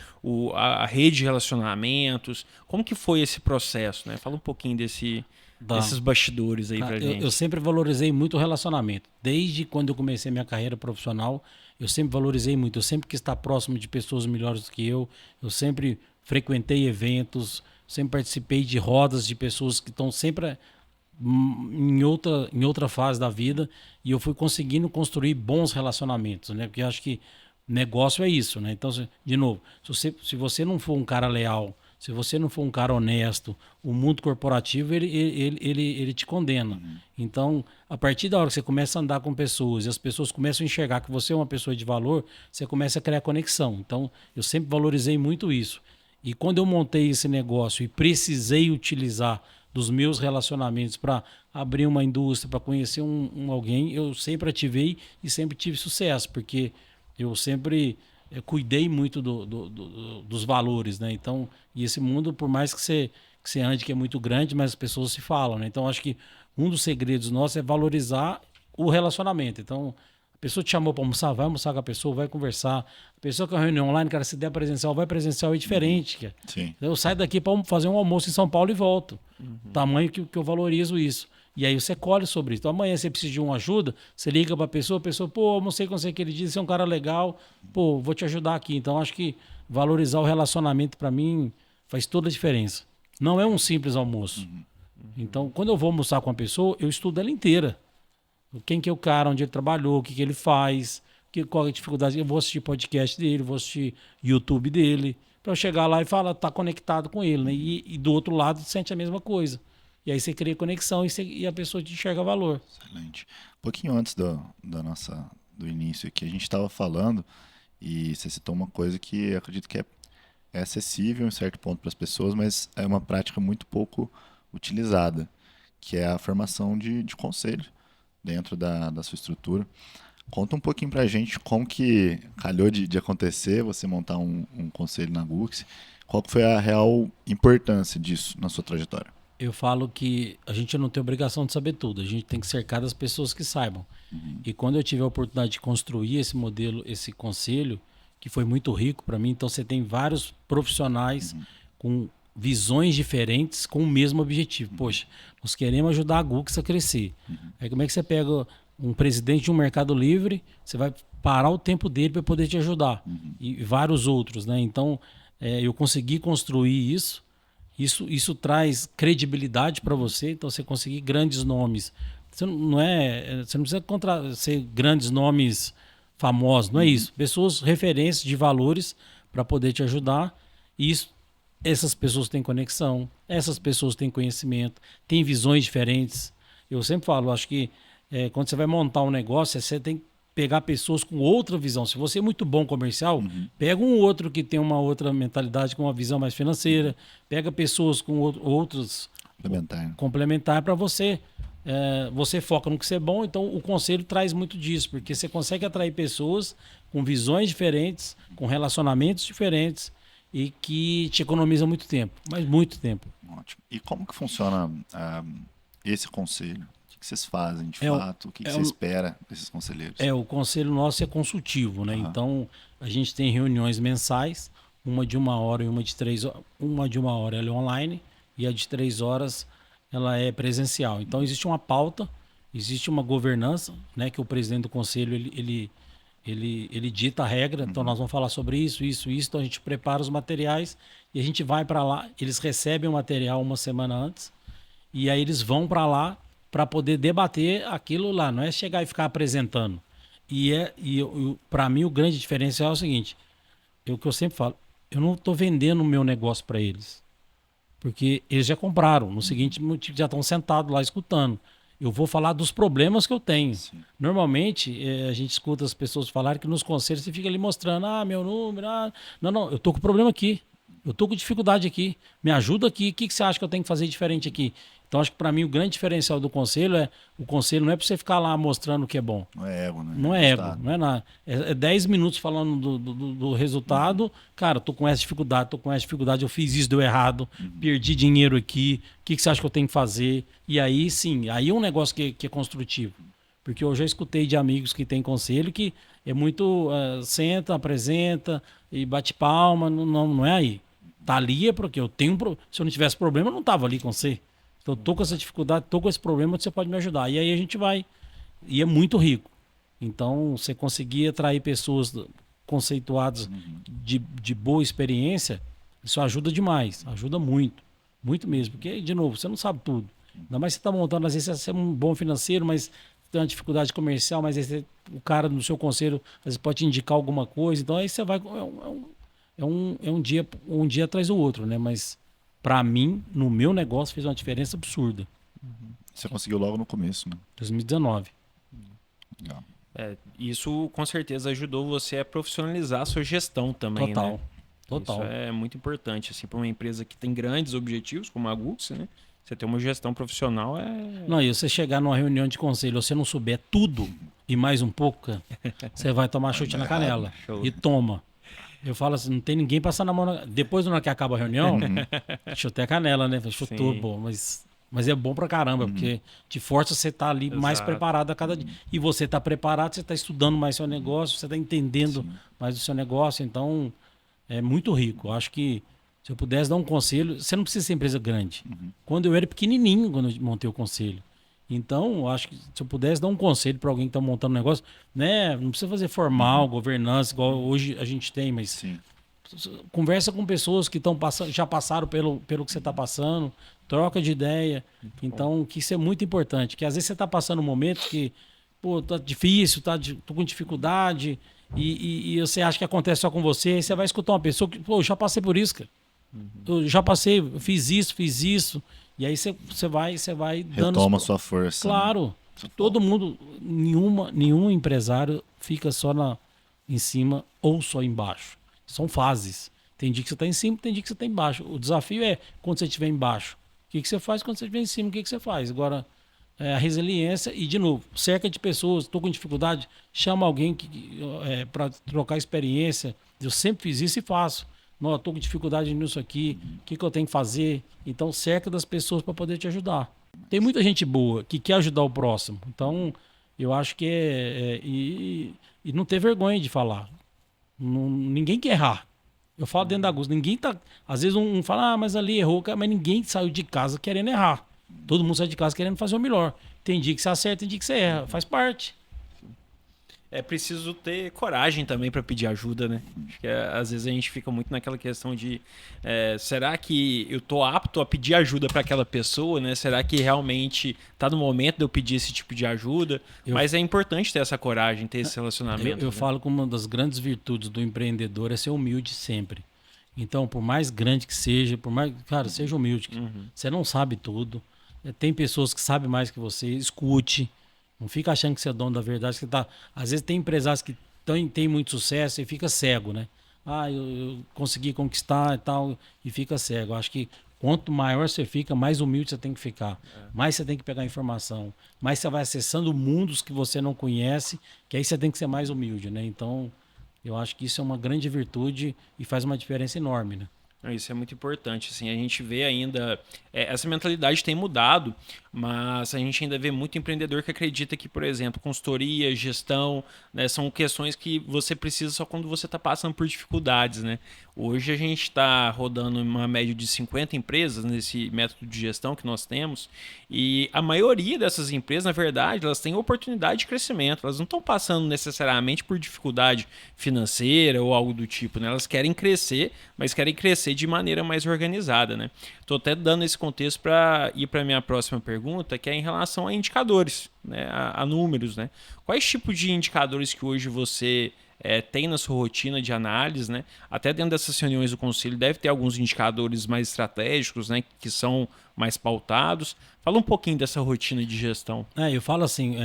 A rede de relacionamentos. Como que foi esse processo, né? Fala um pouquinho desses bastidores aí pra gente. Eu sempre valorizei muito o relacionamento. Desde quando eu comecei minha carreira profissional, eu sempre valorizei muito. Eu sempre quis estar próximo de pessoas melhores do que eu. Eu sempre frequentei eventos, sempre participei de rodas de pessoas que estão sempre em outra fase da vida, e eu fui conseguindo construir bons relacionamentos, né? Porque eu acho que negócio é isso, né? Então, de novo, se você não for um cara leal, se você não for um cara honesto, o mundo corporativo ele te condena. Então, a partir da hora que você começa a andar com pessoas e as pessoas começam a enxergar que você é uma pessoa de valor, você começa a criar conexão. Então, eu sempre valorizei muito isso. E quando eu montei esse negócio e precisei utilizar dos meus relacionamentos para abrir uma indústria, para conhecer alguém, eu sempre ativei e sempre tive sucesso, porque eu sempre cuidei muito dos valores, né? Então, e esse mundo, por mais que você ande, que é muito grande, mas as pessoas se falam, né? Então, acho que um dos segredos nossos é valorizar o relacionamento. Então, a pessoa te chamou para almoçar, vai almoçar com a pessoa, vai conversar. A pessoa que é uma reunião online, cara, se der presencial, vai presencial, é diferente. Cara. Sim. Eu saio daqui para fazer um almoço em São Paulo e volto. Tamanho que eu valorizo isso. E aí você colhe sobre isso. Então, amanhã você precisa de uma ajuda, você liga para a pessoa, almocei com você aquele dia, você é um cara legal, vou te ajudar aqui. Então, acho que valorizar o relacionamento, para mim, faz toda a diferença. Não é um simples almoço. Então, quando eu vou almoçar com uma pessoa, eu estudo ela inteira. Quem que é o cara, onde ele trabalhou, o que ele faz, qual é a dificuldade. Eu vou assistir podcast dele, vou assistir YouTube dele, para eu chegar lá e falar, tá conectado com ele, né? E do outro lado sente a mesma coisa. E aí você cria conexão e a pessoa te enxerga valor. Excelente. Um pouquinho antes do início aqui, a gente estava falando e você citou uma coisa que eu acredito que é acessível em certo ponto para as pessoas, mas é uma prática muito pouco utilizada, que é a formação de conselho dentro da sua estrutura. Conta um pouquinho para a gente como que calhou de acontecer você montar um conselho na Gux, qual que foi a real importância disso na sua trajetória? Eu falo que a gente não tem obrigação de saber tudo, a gente tem que cercar das pessoas que saibam. E quando eu tive a oportunidade de construir esse modelo, esse conselho, que foi muito rico para mim, então você tem vários profissionais com visões diferentes com o mesmo objetivo. Poxa, nós queremos ajudar a Gux a crescer. Aí como é que você pega um presidente de um mercado livre, você vai parar o tempo dele para poder te ajudar. E vários outros, né? Então, eu consegui construir isso. Isso traz credibilidade para você, então você conseguir grandes nomes. Você não precisa ser grandes nomes famosos, não é isso. Pessoas, referências de valores para poder te ajudar. E essas pessoas têm conexão, essas pessoas têm conhecimento, têm visões diferentes. Eu sempre falo, acho que quando você vai montar um negócio, você tem que pegar pessoas com outra visão. Se você é muito bom comercial, pega um outro que tem uma outra mentalidade, com uma visão mais financeira, pega pessoas com outros complementar para você. Você foca no que você é bom, então o conselho traz muito disso, porque você consegue atrair pessoas com visões diferentes, com relacionamentos diferentes e que te economizam muito tempo, mas muito tempo. Ótimo. E como que funciona esse conselho? O que vocês fazem de fato? O que você espera desses conselheiros? O conselho nosso é consultivo, né? Então, a gente tem reuniões mensais, uma de 1 hora e uma de 3 horas. Uma de 1 hora ela é online e a de 3 horas ela é presencial. Então, existe uma pauta, existe uma governança, né? Que o presidente do conselho, ele dita a regra. Então, nós vamos falar sobre isso. Então, a gente prepara os materiais e a gente vai para lá. Eles recebem o material uma semana antes e aí eles vão para lá para poder debater aquilo lá, não é chegar e ficar apresentando. Para mim o grande diferencial é o seguinte, o que eu sempre falo, eu não estou vendendo o meu negócio para eles, porque eles já compraram, no seguinte já estão sentados lá escutando. Eu vou falar dos problemas que eu tenho. Sim. Normalmente a gente escuta as pessoas falarem que nos conselhos você fica ali mostrando, meu número, não, eu tô com problema aqui, eu tô com dificuldade aqui, me ajuda aqui, o que você acha que eu tenho que fazer diferente aqui? Então, acho que para mim o grande diferencial do conselho o conselho não é para você ficar lá mostrando o que é bom. Não é ego, né? Não é ego, não é nada. É 10 minutos falando do resultado. Cara, tô com essa dificuldade, eu fiz isso, deu errado, perdi dinheiro aqui, o que você acha que eu tenho que fazer? E aí, sim, aí é um negócio que é construtivo. Porque eu já escutei de amigos que têm conselho que é muito senta, apresenta e bate palma, não é aí. Tá ali é porque eu tenho se eu não tivesse problema, eu não tava ali com você. Então, eu tô com essa dificuldade, tô com esse problema, você pode me ajudar. E aí a gente vai. E é muito rico. Então, você conseguir atrair pessoas conceituadas de boa experiência, isso ajuda demais. Ajuda muito. Muito mesmo. Porque, de novo, você não sabe tudo. Ainda mais você está montando, às vezes você é um bom financeiro, mas tem uma dificuldade comercial, mas aí o cara no seu conselho às vezes pode te indicar alguma coisa. Então, aí você vai. Um dia atrás do outro, né? Mas para mim, no meu negócio, fez uma diferença absurda. Você conseguiu logo no começo, né? 2019. Legal. Isso com certeza ajudou você a profissionalizar a sua gestão também, né? Total. Isso é muito importante, assim, para uma empresa que tem grandes objetivos, como a Gux, né? Você ter uma gestão profissional Não, e você chegar numa reunião de conselho, você não souber tudo e mais um pouco, você vai tomar chute na canela. E toma. Eu falo assim, não tem ninguém passando a mão depois, na hora que acaba a reunião, chutei a canela, né? Chutou, bom, mas é bom pra caramba, porque te força a você estar ali mais preparado a cada dia. E você tá preparado, você tá estudando mais seu negócio, você tá entendendo mais o seu negócio, então é muito rico. Eu acho que se eu pudesse dar um conselho, você não precisa ser empresa grande. Quando eu era pequenininho, quando eu montei o conselho. Então, eu acho que se eu pudesse dar um conselho para alguém que está montando um negócio, né, não precisa fazer formal, governança, igual hoje a gente tem, mas conversa com pessoas que já passaram pelo que você está passando, troca de ideia. Então, que isso é muito importante. Que às vezes você está passando um momento que, pô, tá difícil, tô com dificuldade, e você acha que acontece só com você, aí você vai escutar uma pessoa que, pô, eu já passei por isso, cara. Eu já passei, eu fiz isso. E aí você vai dando. Retoma sua força. Claro. Né? Todo mundo, nenhum empresário fica só em cima ou só embaixo. São fases. Tem dia que você está em cima, tem dia que você está embaixo. O desafio é quando você estiver embaixo. O que você faz quando você estiver em cima? O que você faz? Agora, a resiliência e, de novo, cerca de pessoas. Estou com dificuldade, chama alguém para trocar experiência. Eu sempre fiz isso e faço. Não, estou com dificuldade nisso aqui. O que eu tenho que fazer? Então, cerca das pessoas para poder te ajudar. Tem muita gente boa que quer ajudar o próximo. Então, eu acho que e não ter vergonha de falar. Ninguém quer errar. Eu falo dentro da Augusta, ninguém tá. Às vezes um fala, mas ali errou, mas ninguém saiu de casa querendo errar. Todo mundo sai de casa querendo fazer o melhor. Tem dia que você acerta, tem dia que você erra. Faz parte. É preciso ter coragem também para pedir ajuda, né? Acho que às vezes a gente fica muito naquela questão de será que eu tô apto a pedir ajuda para aquela pessoa, né? Será que realmente tá no momento de eu pedir esse tipo de ajuda? Mas é importante ter essa coragem, ter esse relacionamento. Eu falo que uma das grandes virtudes do empreendedor é ser humilde sempre. Então, por mais grande que seja, cara, seja humilde. Você não sabe tudo. Tem pessoas que sabem mais que você, escute. Não fica achando que você é dono da verdade. Às vezes tem empresários que têm muito sucesso e fica cego, né? Eu consegui conquistar e tal, e fica cego. Acho que quanto maior você fica, mais humilde você tem que ficar. Mais você tem que pegar informação. Mais você vai acessando mundos que você não conhece, que aí você tem que ser mais humilde, né? Então, eu acho que isso é uma grande virtude e faz uma diferença enorme, né? Isso é muito importante. Assim, a gente vê ainda... essa mentalidade tem mudado, mas a gente ainda vê muito empreendedor que acredita que, por exemplo, consultoria, gestão, né, são questões que você precisa só quando você está passando por dificuldades, né? Hoje a gente está rodando uma média de 50 empresas nesse método de gestão que nós temos, e a maioria dessas empresas, na verdade, elas têm oportunidade de crescimento. Elas não estão passando necessariamente por dificuldade financeira ou algo do tipo, né? Elas querem crescer, mas querem crescer de maneira mais organizada, né? Estou até dando esse contexto para ir para a minha próxima pergunta, que é em relação a indicadores, né? A números, né? Quais tipos de indicadores que hoje você tem na sua rotina de análise, né? Até dentro dessas reuniões do conselho deve ter alguns indicadores mais estratégicos, né? Que são mais pautados. Fala um pouquinho dessa rotina de gestão. Eu falo assim,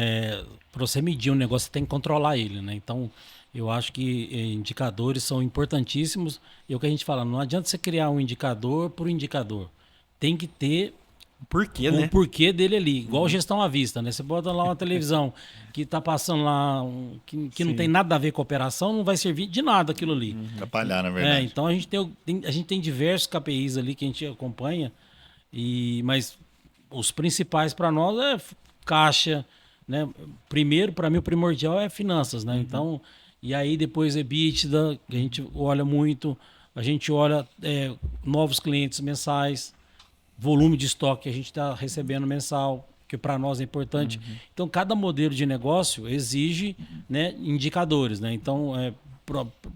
para você medir um negócio, você tem que controlar ele, né? Então, eu acho que indicadores são importantíssimos. E é o que a gente fala, não adianta você criar um indicador por indicador. Tem que ter porquê, né? Porquê dele ali. Igual gestão à vista, né? Você bota lá uma televisão que tá passando lá, que não tem nada a ver com a operação, não vai servir de nada aquilo ali. Atrapalhar, na verdade. Então a gente tem diversos KPIs ali que a gente acompanha, mas os principais para nós é caixa, né? Primeiro, para mim, o primordial é finanças, né? Então, e aí depois EBITDA, que a gente olha muito, a gente olha novos clientes mensais, volume de estoque que a gente está recebendo mensal, que para nós é importante. Então, cada modelo de negócio exige, né, indicadores, né? Então,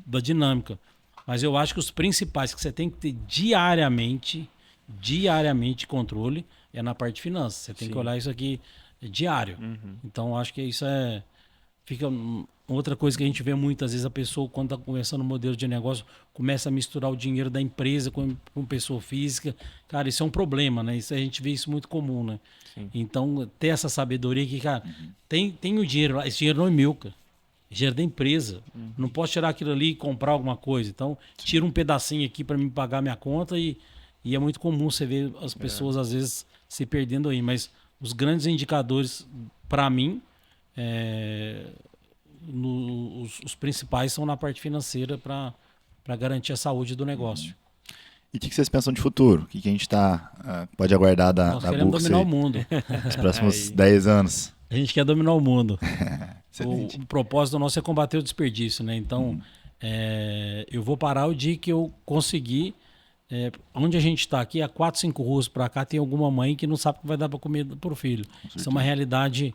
da dinâmica. Mas eu acho que os principais que você tem que ter diariamente controle é na parte de finanças. Você tem que olhar isso aqui diário. Então, acho que isso fica outra coisa que a gente vê muitas vezes, a pessoa, quando está começando um modelo de negócio, começa a misturar o dinheiro da empresa com pessoa física. Cara, isso é um problema, né? Isso, a gente vê isso muito comum, né? Sim. Então, ter essa sabedoria que, cara, tem o dinheiro lá, esse dinheiro não é meu, cara. É dinheiro da empresa. Não posso tirar aquilo ali e comprar alguma coisa. Então, tira um pedacinho aqui para me pagar minha conta e é muito comum você ver as pessoas, às vezes, se perdendo aí. Mas os grandes indicadores, para mim, os principais são na parte financeira para garantir a saúde do negócio. E o que vocês pensam de futuro? O que a gente pode aguardar da Nós queremos dominar o mundo. Nos próximos 10 anos? A gente quer dominar o mundo. O propósito nosso é combater o desperdício, né? Então, eu vou parar o dia que eu conseguir... onde a gente está aqui, há 4, 5 ruas para cá, tem alguma mãe que não sabe o que vai dar para comer para o filho. Isso é uma realidade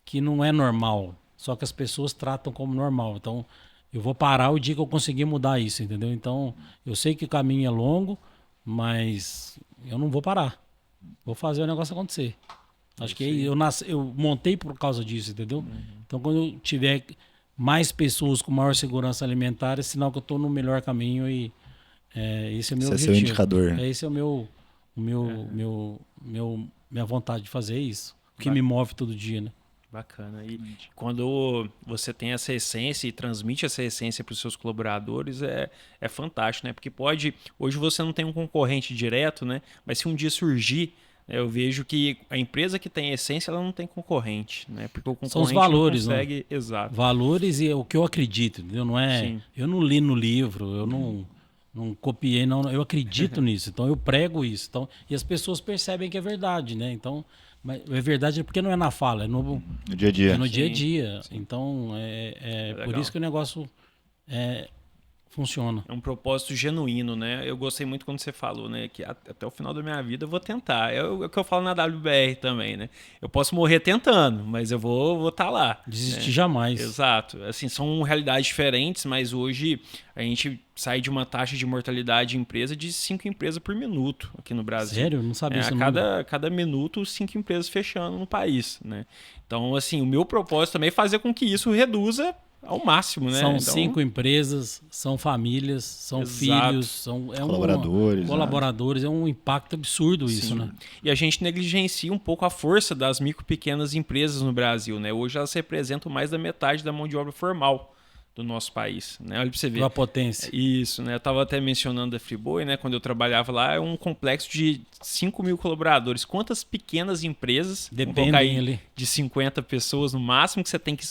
que não é normal. Só que as pessoas tratam como normal. Então, eu vou parar o dia que eu conseguir mudar isso, entendeu? Então, eu sei que o caminho é longo, mas eu não vou parar. Vou fazer o negócio acontecer. Acho que eu montei por causa disso, entendeu? Então, quando eu tiver mais pessoas com maior segurança alimentar, é sinal que eu estou no melhor caminho e esse é o meu Esse é objetivo. seu indicador. Esse é minha vontade de fazer isso. O que me move todo dia, né? Bacana. E quando você tem essa essência e transmite essa essência para os seus colaboradores, é fantástico, né? Porque hoje você não tem um concorrente direto, né? Mas se um dia surgir, eu vejo que a empresa que tem essência, ela não tem concorrente, né? Porque o concorrente São os valores, não consegue... né? Exato. Valores e o que eu acredito, entendeu? Não é... Sim. Eu não li no livro, eu não copiei, não. Eu acredito nisso, então eu prego isso. Então, e as pessoas percebem que é verdade, né? Então, mas é verdade porque não é na fala, é no dia a dia. É no dia a dia. Sim. Então, por legal. isso que o negócio funciona. É um propósito genuíno, né? Eu gostei muito quando você falou, né? Que até o final da minha vida eu vou tentar. É o que eu falo na WBR também, né? Eu posso morrer tentando, mas eu vou estar lá. Desistir né? jamais. Exato. Assim, são realidades diferentes, mas hoje a gente sai de uma taxa de mortalidade em empresa de 5 empresas por minuto aqui no Brasil. Sério? Não sabia isso. Cada minuto, 5 empresas fechando no país, né? Então, assim, o meu propósito também é fazer com que isso reduza ao máximo, né? São então, 5 empresas, são famílias, são Exato. filhos, são colaboradores. É um impacto absurdo isso, Sim. né? E a gente negligencia um pouco a força das micro e pequenas empresas no Brasil, né? Hoje elas representam mais da metade da mão de obra formal do nosso país, né? Olha pra você ver. A potência. Isso, né? Eu tava até mencionando a Friboi, né? Quando eu trabalhava lá, é um complexo de 5 mil colaboradores. Quantas pequenas empresas, Dependem ali. de 50 pessoas no máximo, que você tem que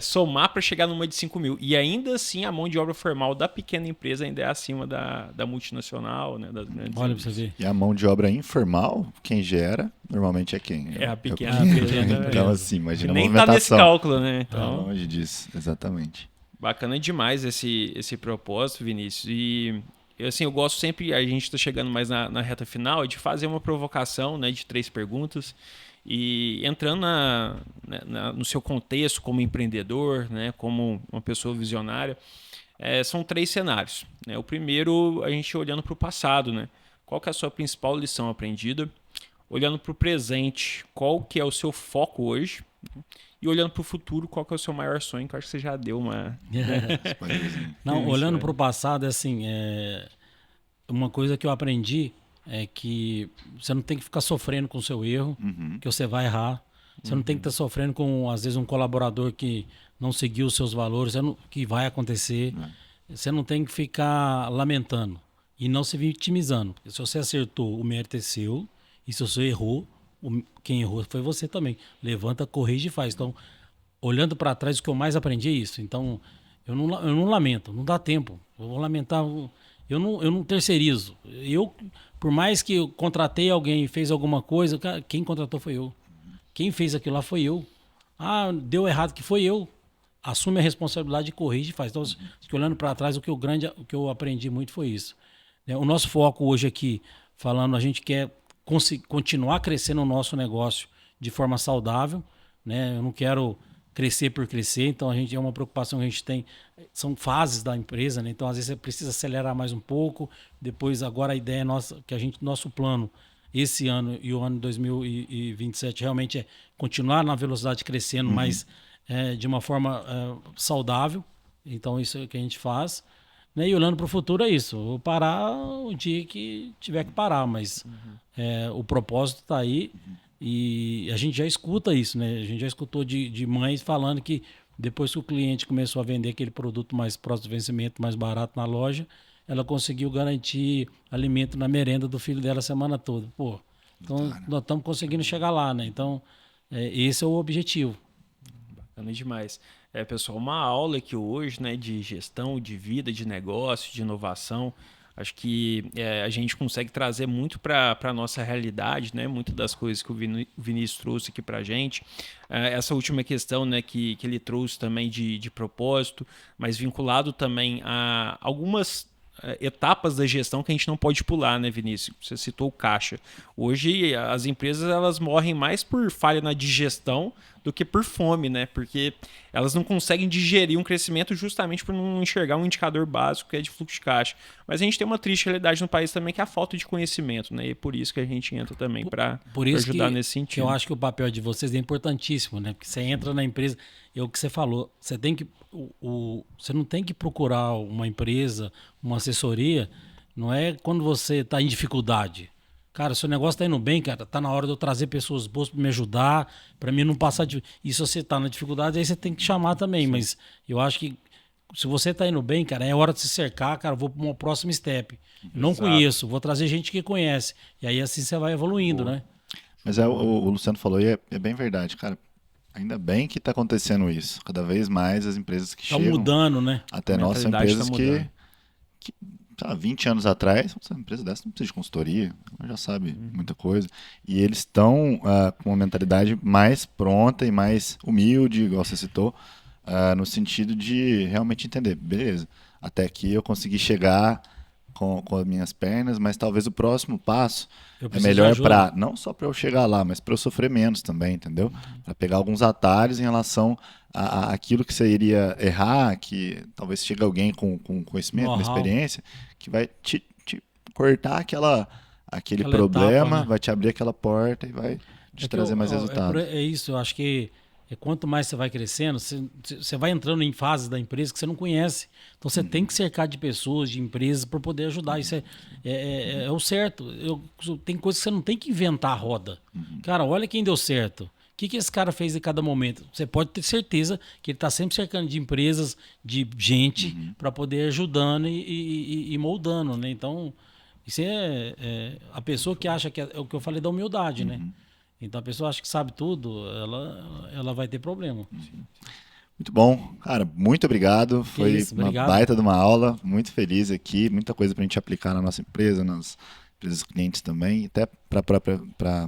somar para chegar numa de 5 mil. E ainda assim, a mão de obra formal da pequena empresa ainda é acima da multinacional, né? Das grandes Olha pra empresas. você ver. E a mão de obra informal, quem gera, normalmente é quem? É a pequena pequena empresa. empresa. Então, assim, imagina a Nem tá nesse movimentação. cálculo, né? Tá Então, longe disso, exatamente. bacana demais esse propósito, Vinícius. E assim, eu gosto sempre, a gente está chegando mais na reta final, de fazer uma provocação, né, de 3 perguntas. E entrando no seu contexto como empreendedor, né, como uma pessoa visionária, são 3 cenários. Né? O primeiro, a gente olhando para o passado, né? Qual que é a sua principal lição aprendida? Olhando para o presente, qual que é o seu foco hoje? E olhando para o futuro, qual que é o seu maior sonho? Que eu acho que você já deu uma... Não, olhando para o passado, assim, uma coisa que eu aprendi é que você não tem que ficar sofrendo com o seu erro, que você vai errar. Você não tem que estar sofrendo com, às vezes, um colaborador que não seguiu os seus valores, que vai acontecer. Você não tem que ficar lamentando e não se vitimizando. Porque se você acertou, o mérito é seu. E se você errou, quem errou foi você também. Levanta, corrige e faz. Então, olhando para trás, o que eu mais aprendi é isso. Então, eu não lamento, não dá tempo. Eu vou lamentar... Eu não terceirizo. Por mais que eu contratei alguém e fez alguma coisa, cara, quem contratou foi eu. Quem fez aquilo lá foi eu. Ah, deu errado que foi eu. Assume a responsabilidade e corrige e faz. Então, olhando para trás, o que eu aprendi muito foi isso. O nosso foco hoje aqui, falando, a gente quer continuar crescendo o nosso negócio de forma saudável. Né? Eu não quero crescer por crescer, então a gente é uma preocupação que a gente tem, são fases da empresa, né? Então às vezes você precisa acelerar mais um pouco, depois agora a ideia nossa, nosso plano esse ano e o ano 2027 realmente é continuar na velocidade crescendo, mas de uma forma saudável, então isso é o que a gente faz, né? E olhando para o futuro é isso, vou parar o dia que tiver que parar, mas o propósito está aí. E a gente já escuta isso, né? A gente já escutou de mães falando que depois que o cliente começou a vender aquele produto mais próximo do vencimento, mais barato na loja, ela conseguiu garantir alimento na merenda do filho dela a semana toda. Pô, então nós estamos conseguindo chegar lá, né? Então, esse é o objetivo. Bacana demais. Pessoal, uma aula aqui hoje, né, de gestão, de vida, de negócio, de inovação. Acho que a gente consegue trazer muito para a nossa realidade, né? Muitas das coisas que o Vinícius trouxe aqui para a gente. Essa última questão, né, que ele trouxe também de propósito, mas vinculado também a algumas etapas da gestão que a gente não pode pular, né, Vinícius? Você citou o caixa. Hoje, as empresas elas morrem mais por falha na digestão do que por fome, né? Porque elas não conseguem digerir um crescimento justamente por não enxergar um indicador básico que é de fluxo de caixa. Mas a gente tem uma triste realidade no país também, que é a falta de conhecimento, né? E é por isso que a gente entra também para ajudar nesse sentido. Eu acho que o papel de vocês é importantíssimo, né? Porque você entra na empresa, é o que você falou, você tem que você não tem que procurar uma empresa, uma assessoria, não é quando você está em dificuldade. Cara, seu negócio está indo bem, cara, tá na hora de eu trazer pessoas boas para me ajudar, para mim não passar de... E se você está na dificuldade, aí você tem que chamar também, sim. Mas eu acho que se você está indo bem, cara, é hora de se cercar, cara, vou para um próximo step. Não conheço, vou trazer gente que conhece. E aí assim você vai evoluindo, né? Mas o Luciano falou e é bem verdade, cara. Ainda bem que está acontecendo isso. Cada vez mais as empresas que chegam... Estão mudando, né? Até nós são empresas que 20 anos atrás, uma empresa dessa não precisa de consultoria, ela já sabe muita coisa. E eles estão com uma mentalidade mais pronta e mais humilde, igual você citou, no sentido de realmente entender, beleza, até aqui eu consegui chegar com as minhas pernas, mas talvez o próximo passo é melhor para, não só para eu chegar lá, mas para eu sofrer menos também, entendeu? Para pegar alguns atalhos em relação aquilo que você iria errar, que talvez chegue alguém com conhecimento, uma experiência, que vai te cortar aquele problema, etapa, né? Vai te abrir aquela porta e vai te trazer mais resultados. É isso, eu acho que quanto mais você vai crescendo, você vai entrando em fases da empresa que você não conhece. Então você tem que cercar de pessoas, de empresas, para poder ajudar. Isso é o certo. Tem coisas que você não tem que inventar a roda. Cara, olha quem deu certo. O que esse cara fez em cada momento? Você pode ter certeza que ele está sempre cercando de empresas, de gente, para poder ajudando e moldando, né? Então, isso a pessoa que acha que é o que eu falei da humildade, né? Então, a pessoa acha que sabe tudo, ela vai ter problema. Muito bom. Cara, muito obrigado. Foi uma baita de uma aula. Muito feliz aqui. Muita coisa para a gente aplicar na nossa empresa, nas empresas clientes também, até para a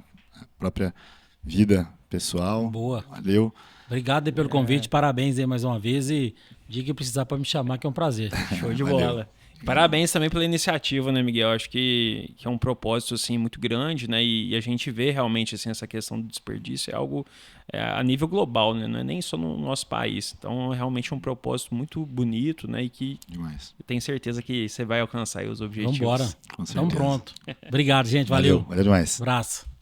própria vida pessoal. Boa. Valeu. Obrigado aí pelo convite. Parabéns aí mais uma vez. E dia que precisar para me chamar, que é um prazer. Show de bola. Parabéns também pela iniciativa, né, Miguel? Acho que é um propósito assim, muito grande, né? E a gente vê realmente assim, essa questão do desperdício é algo a nível global, né? Não é nem só no nosso país. Então, realmente é um propósito muito bonito, né? E que eu tenho certeza que você vai alcançar aí os objetivos. Vamos embora. Estamos pronto. Obrigado, gente. Valeu. Valeu demais. Abraço.